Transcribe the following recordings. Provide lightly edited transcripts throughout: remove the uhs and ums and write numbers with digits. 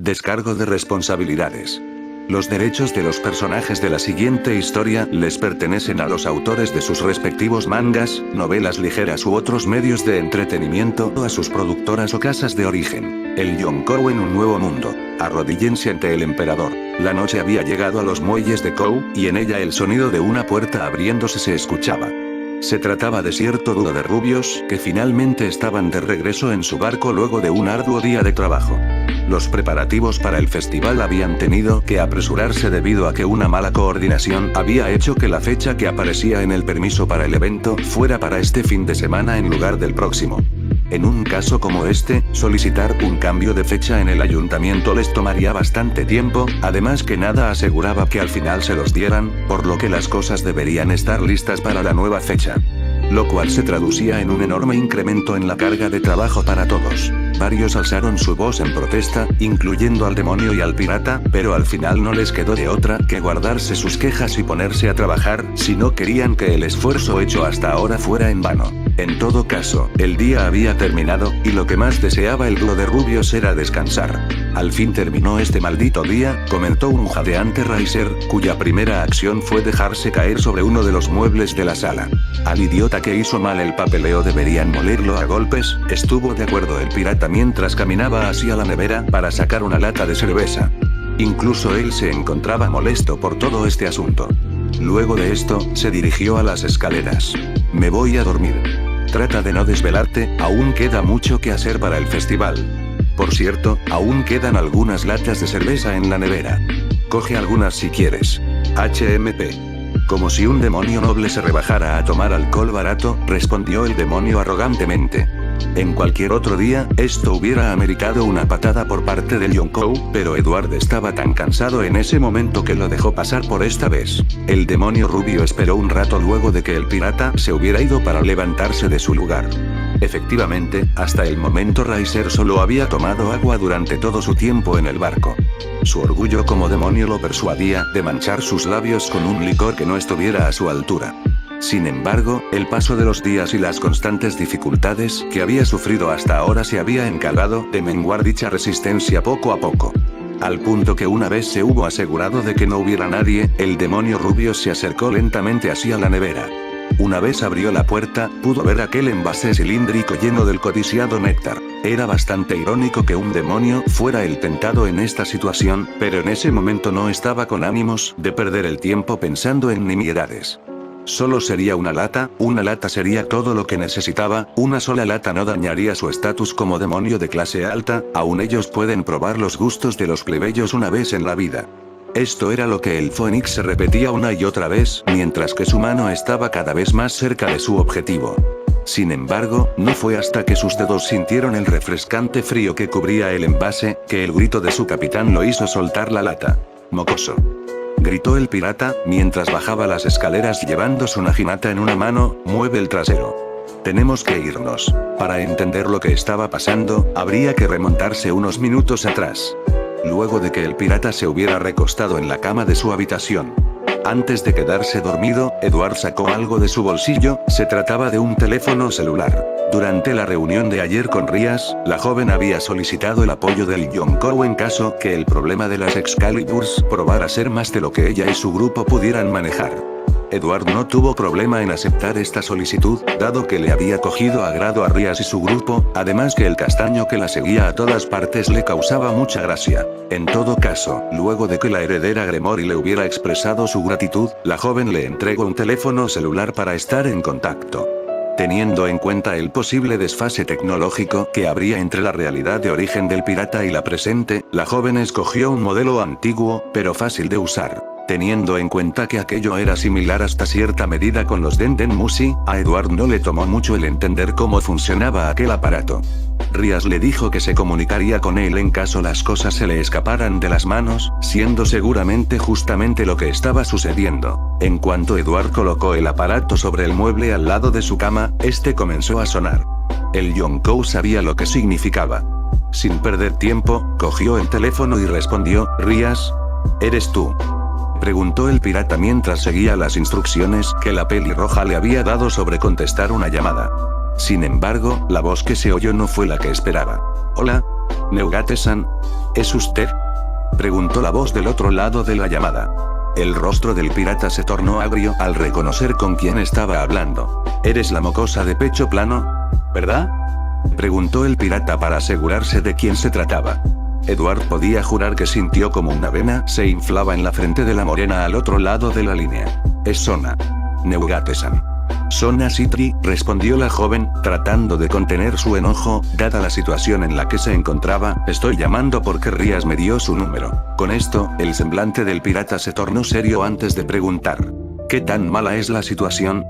Descargo de responsabilidades. Los derechos de los personajes de la siguiente historia les pertenecen a los autores de sus respectivos mangas, novelas ligeras u otros medios de entretenimiento o a sus productoras o casas de origen. El Yonkou en un nuevo mundo. Arrodíllense ante el emperador. La noche había llegado a los muelles de Kou, y en ella el sonido de una puerta abriéndose se escuchaba. Se trataba de cierto dúo de rubios, que finalmente estaban de regreso en su barco luego de un arduo día de trabajo. Los preparativos para el festival habían tenido que apresurarse debido a que una mala coordinación había hecho que la fecha que aparecía en el permiso para el evento fuera para este fin de semana en lugar del próximo. En un caso como este, solicitar un cambio de fecha en el ayuntamiento les tomaría bastante tiempo, además que nada aseguraba que al final se los dieran, por lo que las cosas deberían estar listas para la nueva fecha. Lo cual se traducía en un enorme incremento en la carga de trabajo para todos. Varios alzaron su voz en protesta, incluyendo al demonio y al pirata, pero al final no les quedó de otra que guardarse sus quejas y ponerse a trabajar, si no querían que el esfuerzo hecho hasta ahora fuera en vano. En todo caso, el día había terminado, y lo que más deseaba el dúo de rubios era descansar. Al fin terminó este maldito día, comentó un jadeante Riser, cuya primera acción fue dejarse caer sobre uno de los muebles de la sala. Al idiota que hizo mal el papeleo deberían molerlo a golpes, estuvo de acuerdo el pirata mientras caminaba hacia la nevera para sacar una lata de cerveza. Incluso él se encontraba molesto por todo este asunto. Luego de esto, se dirigió a las escaleras. Me voy a dormir. Trata de no desvelarte, aún queda mucho que hacer para el festival. Por cierto, aún quedan algunas latas de cerveza en la nevera. Coge algunas si quieres. HMP. Como si un demonio noble se rebajara a tomar alcohol barato, respondió el demonio arrogantemente. En cualquier otro día, esto hubiera ameritado una patada por parte del Yonkou, pero Edward estaba tan cansado en ese momento que lo dejó pasar por esta vez. El demonio rubio esperó un rato luego de que el pirata se hubiera ido para levantarse de su lugar. Efectivamente, hasta el momento Riser solo había tomado agua durante todo su tiempo en el barco. Su orgullo como demonio lo persuadía de manchar sus labios con un licor que no estuviera a su altura. Sin embargo, el paso de los días y las constantes dificultades que había sufrido hasta ahora se había encargado de menguar dicha resistencia poco a poco. Al punto que una vez se hubo asegurado de que no hubiera nadie, el demonio rubio se acercó lentamente hacia la nevera. Una vez abrió la puerta, pudo ver aquel envase cilíndrico lleno del codiciado néctar. Era bastante irónico que un demonio fuera el tentado en esta situación, pero en ese momento no estaba con ánimos de perder el tiempo pensando en nimiedades. Solo sería una lata sería todo lo que necesitaba, una sola lata no dañaría su estatus como demonio de clase alta, aún ellos pueden probar los gustos de los plebeyos una vez en la vida. Esto era lo que el Phoenix se repetía una y otra vez, mientras que su mano estaba cada vez más cerca de su objetivo. Sin embargo, no fue hasta que sus dedos sintieron el refrescante frío que cubría el envase, que el grito de su capitán lo hizo soltar la lata. «Mocoso», gritó el pirata, mientras bajaba las escaleras llevando su naginata en una mano. «Mueve el trasero. Tenemos que irnos». Para entender lo que estaba pasando, habría que remontarse unos minutos atrás. Luego de que el pirata se hubiera recostado en la cama de su habitación. Antes de quedarse dormido, Edward sacó algo de su bolsillo, se trataba de un teléfono celular. Durante la reunión de ayer con Rias, la joven había solicitado el apoyo del Yonkou en caso que el problema de las Excaliburs probara ser más de lo que ella y su grupo pudieran manejar. Edward no tuvo problema en aceptar esta solicitud, dado que le había cogido agrado a Rias y su grupo, además que el castaño que la seguía a todas partes le causaba mucha gracia. En todo caso, luego de que la heredera Gremory le hubiera expresado su gratitud, la joven le entregó un teléfono celular para estar en contacto. Teniendo en cuenta el posible desfase tecnológico que habría entre la realidad de origen del pirata y la presente, la joven escogió un modelo antiguo, pero fácil de usar. Teniendo en cuenta que aquello era similar hasta cierta medida con los Denden Mushi, a Edward no le tomó mucho el entender cómo funcionaba aquel aparato. Rias le dijo que se comunicaría con él en caso las cosas se le escaparan de las manos, siendo seguramente justamente lo que estaba sucediendo. En cuanto Edward colocó el aparato sobre el mueble al lado de su cama, este comenzó a sonar. El Yonkou sabía lo que significaba. Sin perder tiempo, cogió el teléfono y respondió: «Rias, ¿eres tú?», preguntó el pirata mientras seguía las instrucciones que la pelirroja le había dado sobre contestar una llamada. Sin embargo, la voz que se oyó no fue la que esperaba. «Hola, Neugate-san. ¿Es usted?, preguntó la voz del otro lado de la llamada. El rostro del pirata se tornó agrio al reconocer con quién estaba hablando. «Eres la mocosa de pecho plano, ¿verdad?», preguntó el pirata para asegurarse de quién se trataba. Edward podía jurar que sintió como una vena se inflaba en la frente de la morena al otro lado de la línea. «Es Sona Newgate-san». «Sona Citri», respondió la joven, tratando de contener su enojo, dada la situación en la que se encontraba. «Estoy llamando porque Rías me dio su número». Con esto, el semblante del pirata se tornó serio antes de preguntar: «¿Qué tan mala es la situación?».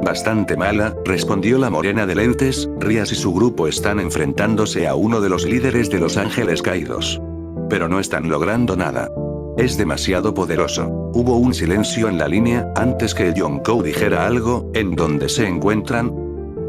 «Bastante mala», respondió la morena de lentes. «Rías y su grupo están enfrentándose a uno de los líderes de los Ángeles Caídos. Pero no están logrando nada. Es demasiado poderoso». Hubo un silencio en la línea, antes que Yonkou dijera algo. «¿En dónde se encuentran?»,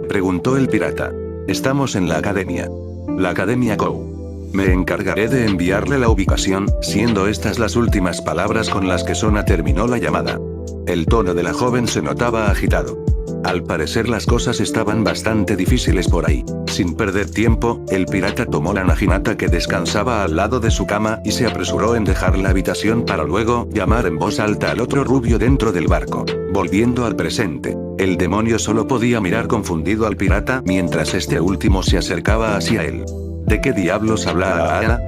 preguntó el pirata. «Estamos en la academia. La Academia Kou. Me encargaré de enviarle la ubicación», siendo estas las últimas palabras con las que Sona terminó la llamada. El tono de la joven se notaba agitado. Al parecer las cosas estaban bastante difíciles por ahí. Sin perder tiempo, el pirata tomó la naginata que descansaba al lado de su cama y se apresuró en dejar la habitación para luego llamar en voz alta al otro rubio dentro del barco. Volviendo al presente, el demonio solo podía mirar confundido al pirata mientras este último se acercaba hacia él. ¿De qué diablos habla Aara?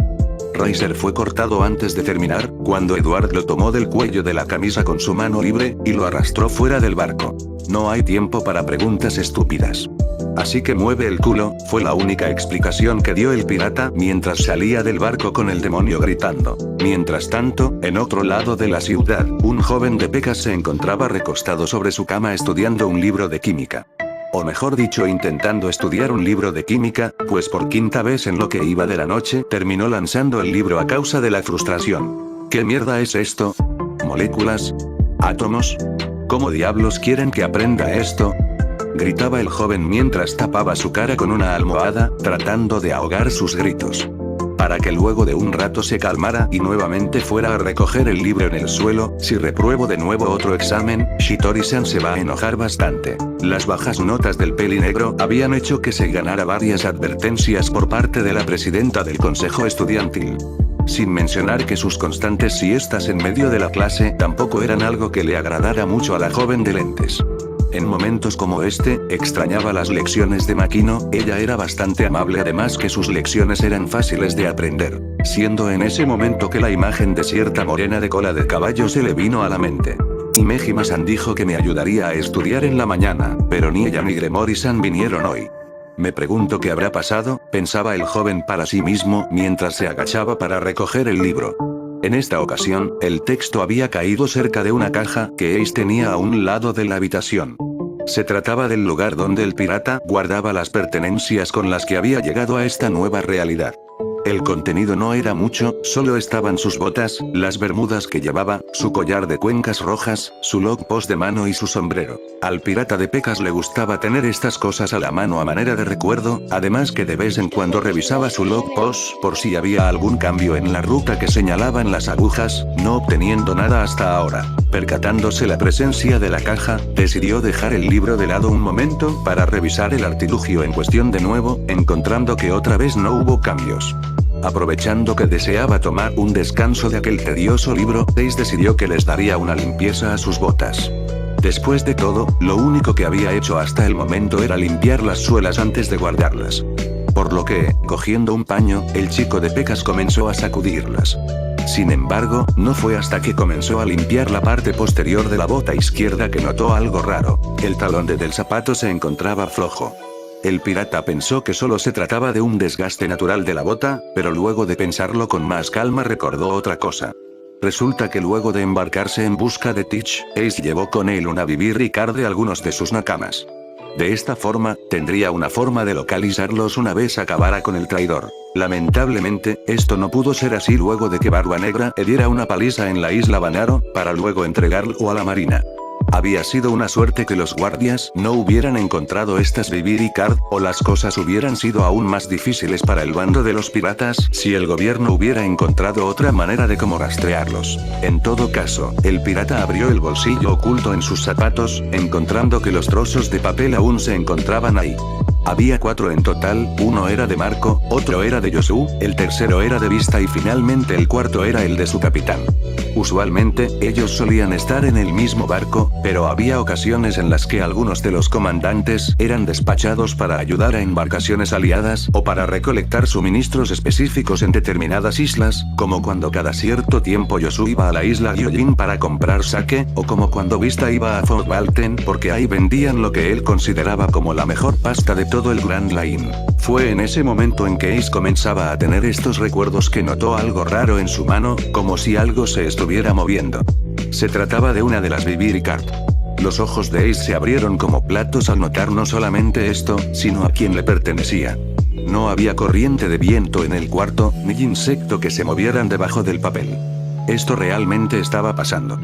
Reiser fue cortado antes de terminar, cuando Edward lo tomó del cuello de la camisa con su mano libre, y lo arrastró fuera del barco. «No hay tiempo para preguntas estúpidas. Así que mueve el culo», fue la única explicación que dio el pirata mientras salía del barco con el demonio gritando. Mientras tanto, en otro lado de la ciudad, un joven de pecas se encontraba recostado sobre su cama estudiando un libro de química. O mejor dicho, intentando estudiar un libro de química, pues por quinta vez en lo que iba de la noche, terminó lanzando el libro a causa de la frustración. ¿Qué mierda es esto? ¿Moléculas? ¿Átomos? ¿Cómo diablos quieren que aprenda esto?, gritaba el joven mientras tapaba su cara con una almohada, tratando de ahogar sus gritos. Para que luego de un rato se calmara y nuevamente fuera a recoger el libro en el suelo. «Si repruebo de nuevo otro examen, Shitori-san se va a enojar bastante». Las bajas notas del pelinegro habían hecho que se ganara varias advertencias por parte de la presidenta del consejo estudiantil. Sin mencionar que sus constantes siestas en medio de la clase tampoco eran algo que le agradara mucho a la joven de lentes. En momentos como este, extrañaba las lecciones de Makino. Ella era bastante amable, además que sus lecciones eran fáciles de aprender, siendo en ese momento que la imagen de cierta morena de cola de caballo se le vino a la mente. Himejima-san dijo que me ayudaría a estudiar en la mañana, pero ni ella ni Gremori-san vinieron hoy. Me pregunto qué habrá pasado, pensaba el joven para sí mismo mientras se agachaba para recoger el libro. En esta ocasión, el texto había caído cerca de una caja que Ace tenía a un lado de la habitación. Se trataba del lugar donde el pirata guardaba las pertenencias con las que había llegado a esta nueva realidad. El contenido no era mucho, solo estaban sus botas, las bermudas que llevaba, su collar de cuencas rojas, su logpost de mano y su sombrero. Al pirata de pecas le gustaba tener estas cosas a la mano a manera de recuerdo, además que de vez en cuando revisaba su logpost por si había algún cambio en la ruta que señalaban las agujas, no obteniendo nada hasta ahora. Percatándose la presencia de la caja, decidió dejar el libro de lado un momento para revisar el artilugio en cuestión de nuevo, encontrando que otra vez no hubo cambios. Aprovechando que deseaba tomar un descanso de aquel tedioso libro, Ace decidió que les daría una limpieza a sus botas. Después de todo, lo único que había hecho hasta el momento era limpiar las suelas antes de guardarlas. Por lo que, cogiendo un paño, el chico de pecas comenzó a sacudirlas. Sin embargo, no fue hasta que comenzó a limpiar la parte posterior de la bota izquierda que notó algo raro. El talón del zapato se encontraba flojo. El pirata pensó que solo se trataba de un desgaste natural de la bota, pero luego de pensarlo con más calma recordó otra cosa. Resulta que luego de embarcarse en busca de Teach, Ace llevó con él una BB card de algunos de sus nakamas. De esta forma, tendría una forma de localizarlos una vez acabara con el traidor. Lamentablemente, esto no pudo ser así luego de que Barba Negra le diera una paliza en la isla Banaro, para luego entregarlo a la marina. Había sido una suerte que los guardias no hubieran encontrado estas BB card, o las cosas hubieran sido aún más difíciles para el bando de los piratas si el gobierno hubiera encontrado otra manera de cómo rastrearlos. En todo caso, el pirata abrió el bolsillo oculto en sus zapatos, encontrando que los trozos de papel aún se encontraban ahí. Había 4 en total, uno era de Marco, otro era de Yosu, el tercero era de Vista y finalmente el cuarto era el de su capitán. Usualmente, ellos solían estar en el mismo barco, pero había ocasiones en las que algunos de los comandantes eran despachados para ayudar a embarcaciones aliadas o para recolectar suministros específicos en determinadas islas, como cuando cada cierto tiempo Yosu iba a la isla Gyojin para comprar sake, o como cuando Vista iba a Fort Walton porque ahí vendían lo que él consideraba como la mejor pasta de todo el Grand Line. Fue en ese momento en que Ace comenzaba a tener estos recuerdos que notó algo raro en su mano, como si algo se estuviera moviendo. Se trataba de una de las BB Ricard. Los ojos de Ace se abrieron como platos al notar no solamente esto, sino a quién le pertenecía. No había corriente de viento en el cuarto, ni insecto que se movieran debajo del papel. Esto realmente estaba pasando.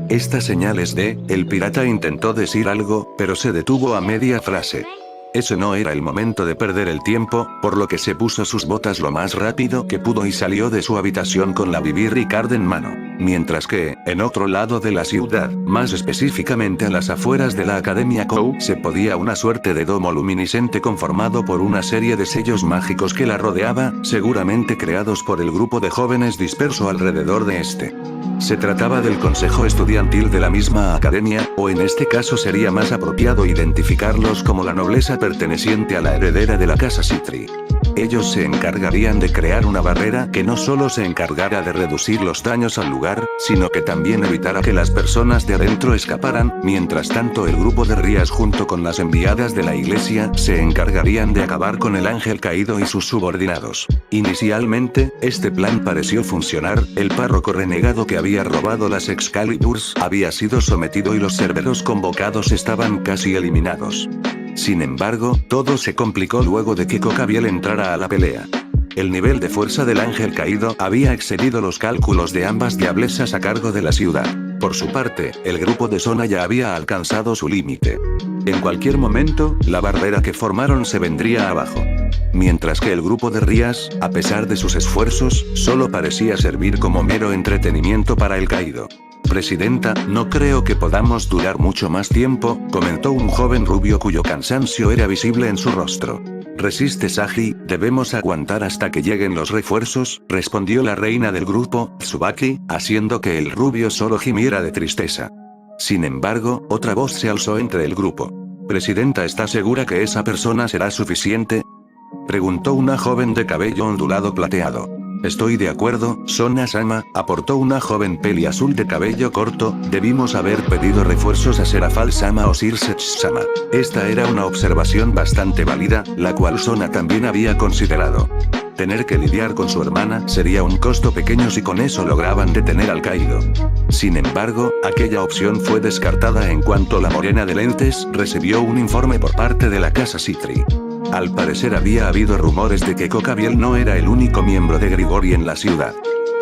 Estas señales de, el pirata intentó decir algo, pero se detuvo a media frase. Ese no era el momento de perder el tiempo, por lo que se puso sus botas lo más rápido que pudo y salió de su habitación con la BB Ricard en mano. Mientras que, en otro lado de la ciudad, más específicamente a las afueras de la Academia Kou, se podía una suerte de domo luminiscente conformado por una serie de sellos mágicos que la rodeaba, seguramente creados por el grupo de jóvenes disperso alrededor de este. Se trataba del consejo estudiantil de la misma academia, o en este caso sería más apropiado identificarlos como la nobleza perteneciente a la heredera de la casa Citri. Ellos se encargarían de crear una barrera que no solo se encargara de reducir los daños al lugar, sino que también evitara que las personas de adentro escaparan. Mientras tanto, el grupo de Rías junto con las enviadas de la iglesia se encargarían de acabar con el ángel caído y sus subordinados. Inicialmente, este plan pareció funcionar. El párroco renegado que había robado las Excaliburs había sido sometido y los cerberos convocados estaban casi eliminados. Sin embargo, todo se complicó luego de que Cocabiel entrara a la pelea. El nivel de fuerza del ángel caído había excedido los cálculos de ambas diablesas a cargo de la ciudad. Por su parte, el grupo de Sona ya había alcanzado su límite. En cualquier momento, la barrera que formaron se vendría abajo. Mientras que el grupo de Rías, a pesar de sus esfuerzos, solo parecía servir como mero entretenimiento para el caído. Presidenta, no creo que podamos durar mucho más tiempo, comentó un joven rubio cuyo cansancio era visible en su rostro. Resiste Saji, debemos aguantar hasta que lleguen los refuerzos, respondió la reina del grupo, Tsubaki, haciendo que el rubio solo gimiera de tristeza. Sin embargo, otra voz se alzó entre el grupo. Presidenta, ¿está segura que esa persona será suficiente? Preguntó una joven de cabello ondulado plateado. Estoy de acuerdo, Sona-sama, aportó una joven peli azul de cabello corto. Debimos haber pedido refuerzos a Serafal-sama o Sirset-sama. Esta era una observación bastante válida, la cual Sona también había considerado. Tener que lidiar con su hermana sería un costo pequeño si con eso lograban detener al caído. Sin embargo, aquella opción fue descartada en cuanto la morena de lentes recibió un informe por parte de la casa Citri. Al parecer había habido rumores de que Cocabiel no era el único miembro de Grigori en la ciudad.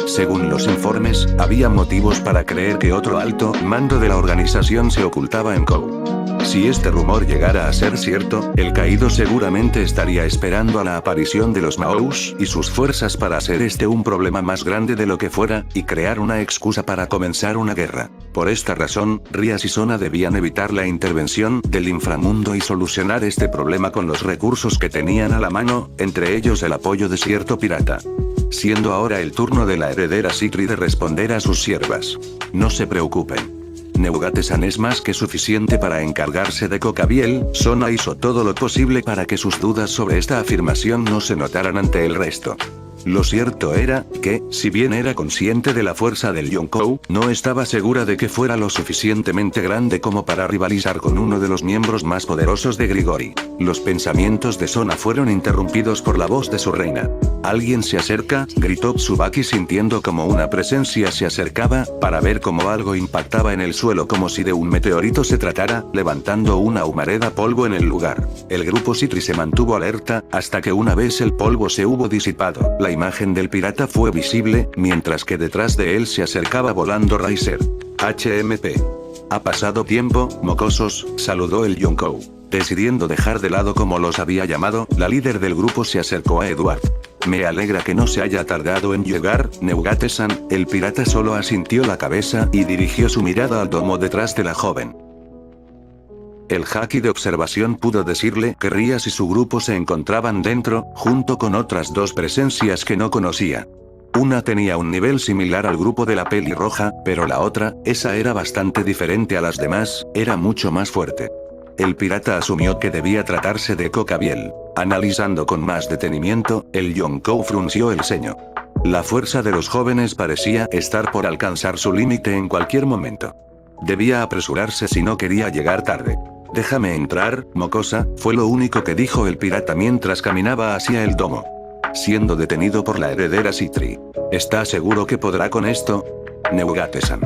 Según los informes, había motivos para creer que otro alto mando de la organización se ocultaba en Kou. Si este rumor llegara a ser cierto, el caído seguramente estaría esperando a la aparición de los Maous y sus fuerzas para hacer este un problema más grande de lo que fuera, y crear una excusa para comenzar una guerra. Por esta razón, Rías y Sona debían evitar la intervención del inframundo y solucionar este problema con los recursos que tenían a la mano, entre ellos el apoyo de cierto pirata. Siendo ahora el turno de la heredera Citri de responder a sus siervas. No se preocupen. Neugate-san es más que suficiente para encargarse de Cocabiel. Sona hizo todo lo posible para que sus dudas sobre esta afirmación no se notaran ante el resto. Lo cierto era que, si bien era consciente de la fuerza del Yonkou, no estaba segura de que fuera lo suficientemente grande como para rivalizar con uno de los miembros más poderosos de Grigori. Los pensamientos de Sona fueron interrumpidos por la voz de su reina. «Alguien se acerca», gritó Tsubaki sintiendo como una presencia se acercaba, para ver cómo algo impactaba en el suelo como si de un meteorito se tratara, levantando una humareda polvo en el lugar. El grupo Citri se mantuvo alerta, hasta que una vez el polvo se hubo disipado, la imagen del pirata fue visible, mientras que detrás de él se acercaba volando Riser. HMP. Ha pasado tiempo, mocosos, saludó el Yonkou. Decidiendo dejar de lado como los había llamado, la líder del grupo se acercó a Edward. Me alegra que no se haya tardado en llegar, Neugate-san. El pirata solo asintió la cabeza y dirigió su mirada al domo detrás de la joven. El haki de observación pudo decirle que Rías y su grupo se encontraban dentro, junto con otras dos presencias que no conocía. Una tenía un nivel similar al grupo de la pelirroja, pero la otra, esa era bastante diferente a las demás, era mucho más fuerte. El pirata asumió que debía tratarse de Cocabiel. Analizando con más detenimiento, el Yonkou frunció el ceño. La fuerza de los jóvenes parecía estar por alcanzar su límite en cualquier momento. Debía apresurarse si no quería llegar tarde. «Déjame entrar, mocosa», fue lo único que dijo el pirata mientras caminaba hacia el domo. Siendo detenido por la heredera Citri. «¿Está seguro que podrá con esto?» Neugate-san.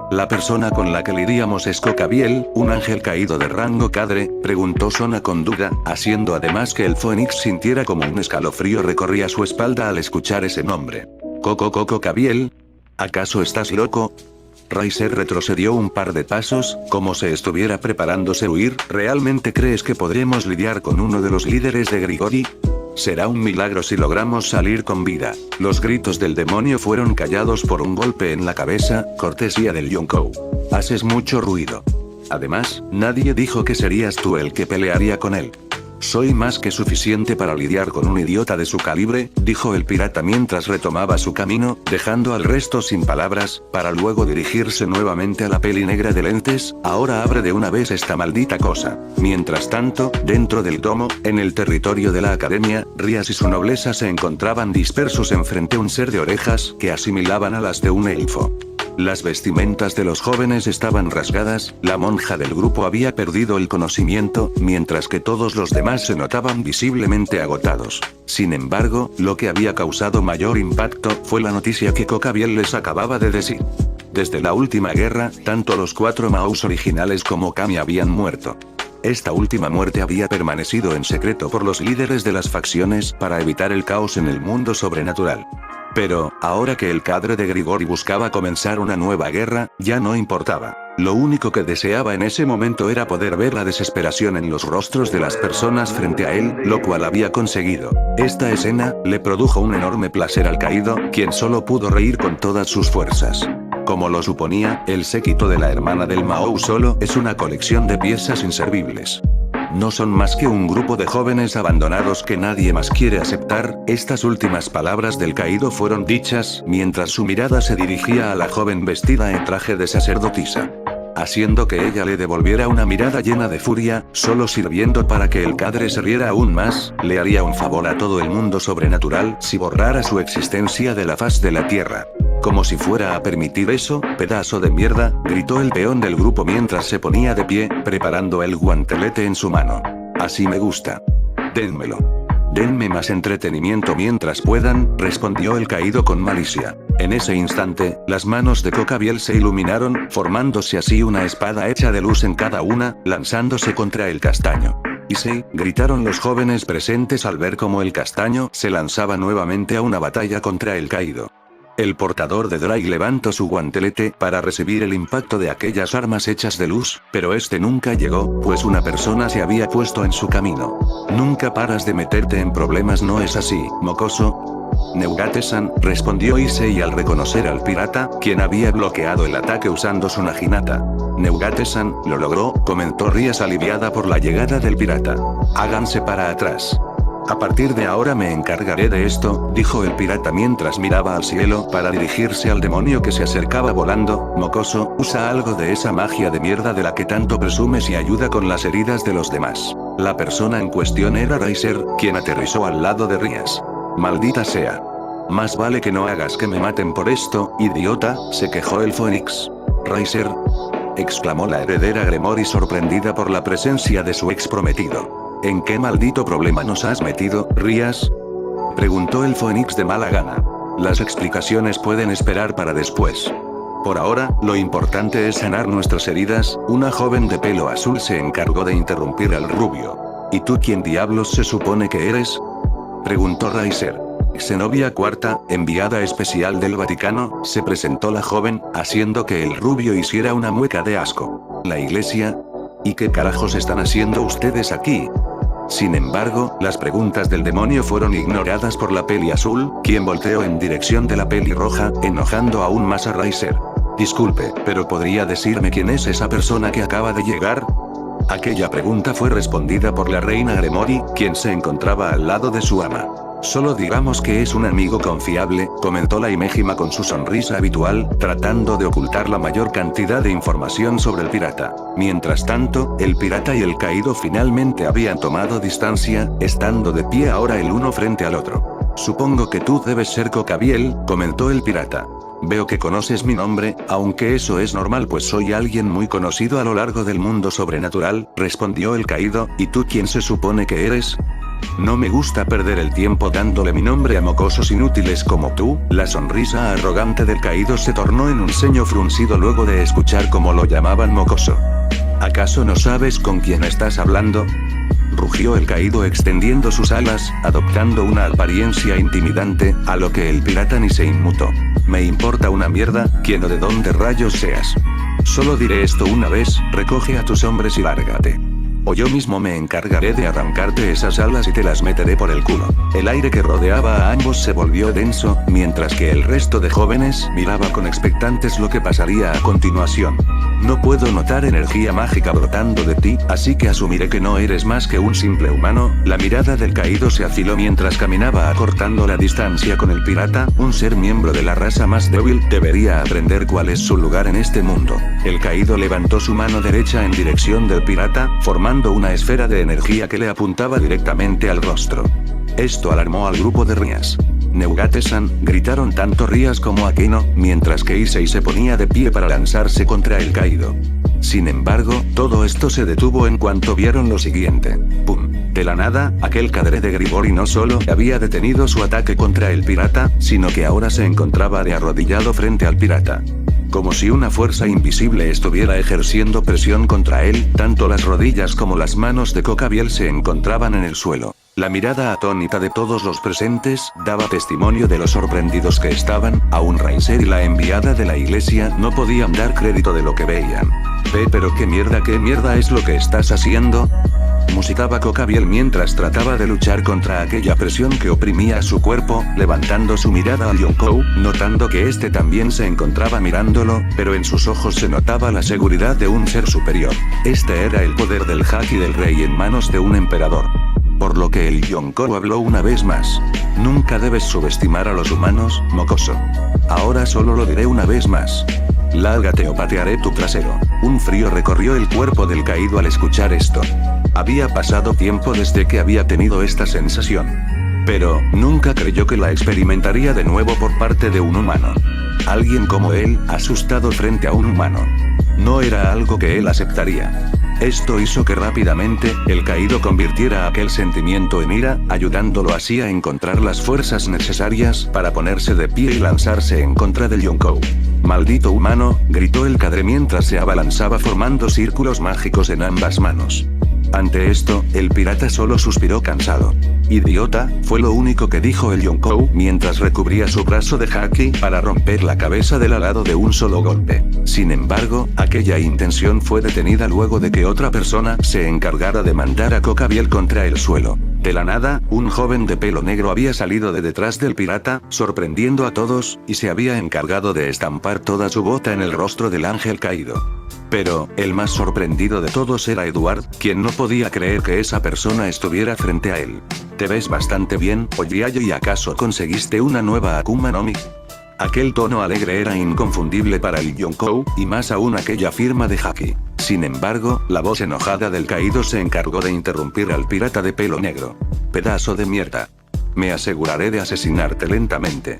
«¿La persona con la que lidiamos es Cocabiel, un ángel caído de rango cadre?», preguntó Sona con duda, haciendo además que el Fénix sintiera como un escalofrío recorría su espalda al escuchar ese nombre. «Cocabiel? ¿Acaso estás loco?» Riser retrocedió un par de pasos, como si estuviera preparándose a huir. ¿Realmente crees que podremos lidiar con uno de los líderes de Grigori? Será un milagro si logramos salir con vida. Los gritos del demonio fueron callados por un golpe en la cabeza, cortesía del Yonkou. Haces mucho ruido. Además, nadie dijo que serías tú el que pelearía con él. Soy más que suficiente para lidiar con un idiota de su calibre, dijo el pirata mientras retomaba su camino, dejando al resto sin palabras, para luego dirigirse nuevamente a la peli negra de lentes. Ahora abre de una vez esta maldita cosa. Mientras tanto, dentro del domo, en el territorio de la academia, Rías y su nobleza se encontraban dispersos enfrente a un ser de orejas que asimilaban a las de un elfo. Las vestimentas de los jóvenes estaban rasgadas, la monja del grupo había perdido el conocimiento, mientras que todos los demás se notaban visiblemente agotados. Sin embargo, lo que había causado mayor impacto fue la noticia que Cocabiel les acababa de decir. Desde la última guerra, tanto los 4 Maus originales como Kami habían muerto. Esta última muerte había permanecido en secreto por los líderes de las facciones para evitar el caos en el mundo sobrenatural. Pero, ahora que el cadre de Grigori buscaba comenzar una nueva guerra, ya no importaba. Lo único que deseaba en ese momento era poder ver la desesperación en los rostros de las personas frente a él, lo cual había conseguido. Esta escena le produjo un enorme placer al caído, quien solo pudo reír con todas sus fuerzas. Como lo suponía, el séquito de la hermana del Mao solo es una colección de piezas inservibles. No son más que un grupo de jóvenes abandonados que nadie más quiere aceptar. Estas últimas palabras del caído fueron dichas mientras su mirada se dirigía a la joven vestida en traje de sacerdotisa. Haciendo que ella le devolviera una mirada llena de furia, solo sirviendo para que el cadre se riera aún más, le haría un favor a todo el mundo sobrenatural si borrara su existencia de la faz de la tierra. Como si fuera a permitir eso, pedazo de mierda, gritó el peón del grupo mientras se ponía de pie, preparando el guantelete en su mano. Así me gusta. Dénmelo. Denme más entretenimiento mientras puedan, respondió el caído con malicia. En ese instante, las manos de Cocabiel se iluminaron, formándose así una espada hecha de luz en cada una, lanzándose contra el castaño. «Y sí», gritaron los jóvenes presentes al ver cómo el castaño se lanzaba nuevamente a una batalla contra el caído. El portador de Drake levantó su guantelete para recibir el impacto de aquellas armas hechas de luz, pero este nunca llegó, pues una persona se había puesto en su camino. Nunca paras de meterte en problemas, ¿no es así, mocoso? Neugate-san, respondió Issei al reconocer al pirata, quien había bloqueado el ataque usando su naginata. Neugate-san, lo logró, comentó Rías aliviada por la llegada del pirata. Háganse para atrás. A partir de ahora me encargaré de esto, dijo el pirata mientras miraba al cielo para dirigirse al demonio que se acercaba volando. Mocoso, usa algo de esa magia de mierda de la que tanto presumes y ayuda con las heridas de los demás. La persona en cuestión era Riser, quien aterrizó al lado de Rías. Maldita sea. Más vale que no hagas que me maten por esto, idiota, se quejó el Fénix. Riser, exclamó la heredera Gremori sorprendida por la presencia de su ex prometido. ¿En qué maldito problema nos has metido, Rías? Preguntó el Fénix de mala gana. Las explicaciones pueden esperar para después. Por ahora, lo importante es sanar nuestras heridas. Una joven de pelo azul se encargó de interrumpir al rubio. ¿Y tú quién diablos se supone que eres? Preguntó Riser. Zenobia IV, enviada especial del Vaticano, se presentó la joven, haciendo que el rubio hiciera una mueca de asco. ¿La iglesia? ¿Y qué carajos están haciendo ustedes aquí? Sin embargo, las preguntas del demonio fueron ignoradas por la peli azul, quien volteó en dirección de la peli roja, enojando aún más a Riser. Disculpe, pero ¿podría decirme quién es esa persona que acaba de llegar? Aquella pregunta fue respondida por la reina Gremori, quien se encontraba al lado de su ama. Solo digamos que es un amigo confiable, comentó la Imejima con su sonrisa habitual, tratando de ocultar la mayor cantidad de información sobre el pirata. Mientras tanto, el pirata y el caído finalmente habían tomado distancia, estando de pie ahora el uno frente al otro. Supongo que tú debes ser Cocabiel, comentó el pirata. Veo que conoces mi nombre, aunque eso es normal pues soy alguien muy conocido a lo largo del mundo sobrenatural, respondió el caído, ¿y tú quién se supone que eres? No me gusta perder el tiempo dándole mi nombre a mocosos inútiles como tú. La sonrisa arrogante del caído se tornó en un ceño fruncido luego de escuchar cómo lo llamaban mocoso. ¿Acaso no sabes con quién estás hablando? Rugió el caído extendiendo sus alas, adoptando una apariencia intimidante, a lo que el pirata ni se inmutó. Me importa una mierda, quién o de dónde rayos seas. Solo diré esto una vez, recoge a tus hombres y lárgate. O yo mismo me encargaré de arrancarte esas alas y te las meteré por el culo. El aire que rodeaba a ambos se volvió denso, mientras que el resto de jóvenes miraba con expectantes lo que pasaría a continuación. No puedo notar energía mágica brotando de ti, así que asumiré que no eres más que un simple humano. La mirada del caído se afiló mientras caminaba acortando la distancia con el pirata, un ser miembro de la raza más débil, debería aprender cuál es su lugar en este mundo. El caído levantó su mano derecha en dirección del pirata, formando una esfera de energía que le apuntaba directamente al rostro. Esto alarmó al grupo de Rías. Neugate-san, gritaron tanto Rías como Akeno, mientras que Issei se ponía de pie para lanzarse contra el caído. Sin embargo, todo esto se detuvo en cuanto vieron lo siguiente. ¡Pum! De la nada, aquel cadre de Gribori no solo había detenido su ataque contra el pirata, sino que ahora se encontraba de arrodillado frente al pirata. Como si una fuerza invisible estuviera ejerciendo presión contra él, tanto las rodillas como las manos de Cocabiel se encontraban en el suelo. La mirada atónita de todos los presentes daba testimonio de lo sorprendidos que estaban, aún Raiser y la enviada de la iglesia no podían dar crédito de lo que veían. Pero qué mierda es lo que estás haciendo? Musitaba Cocabiel mientras trataba de luchar contra aquella presión que oprimía su cuerpo, levantando su mirada a Yonkou, notando que este también se encontraba mirándolo, pero en sus ojos se notaba la seguridad de un ser superior. Este era el poder del Haki del rey en manos de un emperador. Por lo que el Yonkou habló una vez más. Nunca debes subestimar a los humanos, mocoso. Ahora solo lo diré una vez más. Lárgate o patearé tu trasero. Un frío recorrió el cuerpo del caído al escuchar esto. Había pasado tiempo desde que había tenido esta sensación. Pero, nunca creyó que la experimentaría de nuevo por parte de un humano. Alguien como él, asustado frente a un humano. No era algo que él aceptaría. Esto hizo que rápidamente, el caído convirtiera aquel sentimiento en ira, ayudándolo así a encontrar las fuerzas necesarias para ponerse de pie y lanzarse en contra del Yonkou. ¡Maldito humano!, gritó el cadre mientras se abalanzaba formando círculos mágicos en ambas manos. Ante esto, el pirata solo suspiró cansado. Idiota, fue lo único que dijo el Yonkou mientras recubría su brazo de haki para romper la cabeza del alado de un solo golpe. Sin embargo, aquella intención fue detenida luego de que otra persona se encargara de mandar a Cocabiel contra el suelo. De la nada, un joven de pelo negro había salido de detrás del pirata, sorprendiendo a todos, y se había encargado de estampar toda su bota en el rostro del ángel caído. Pero, el más sorprendido de todos era Edward, quien no podía creer que esa persona estuviera frente a él. Te ves bastante bien, Ojiayo, ¿y acaso conseguiste una nueva Akuma no Mi? Aquel tono alegre era inconfundible para el Yonkou, y más aún aquella firma de haki. Sin embargo, la voz enojada del caído se encargó de interrumpir al pirata de pelo negro. Pedazo de mierda. Me aseguraré de asesinarte lentamente.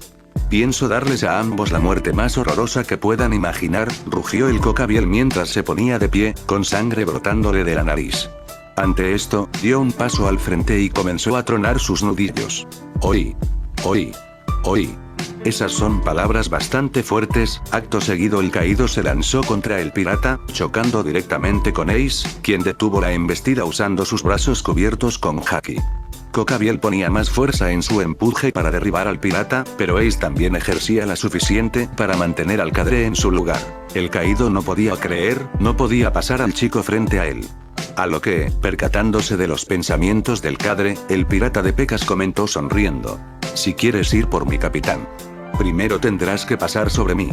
Pienso darles a ambos la muerte más horrorosa que puedan imaginar, rugió el Cocabiel mientras se ponía de pie, con sangre brotándole de la nariz. Ante esto, dio un paso al frente y comenzó a tronar sus nudillos. Oí. Oí. Oí. Esas son palabras bastante fuertes. Acto seguido el caído se lanzó contra el pirata, chocando directamente con Ace, quien detuvo la embestida usando sus brazos cubiertos con haki. Cocabiel ponía más fuerza en su empuje para derribar al pirata, pero Ace también ejercía la suficiente para mantener al cadre en su lugar. El caído no podía creer, no podía pasar al chico frente a él. A lo que, percatándose de los pensamientos del cadre, el pirata de pecas comentó sonriendo. Si quieres ir por mi capitán, primero tendrás que pasar sobre mí.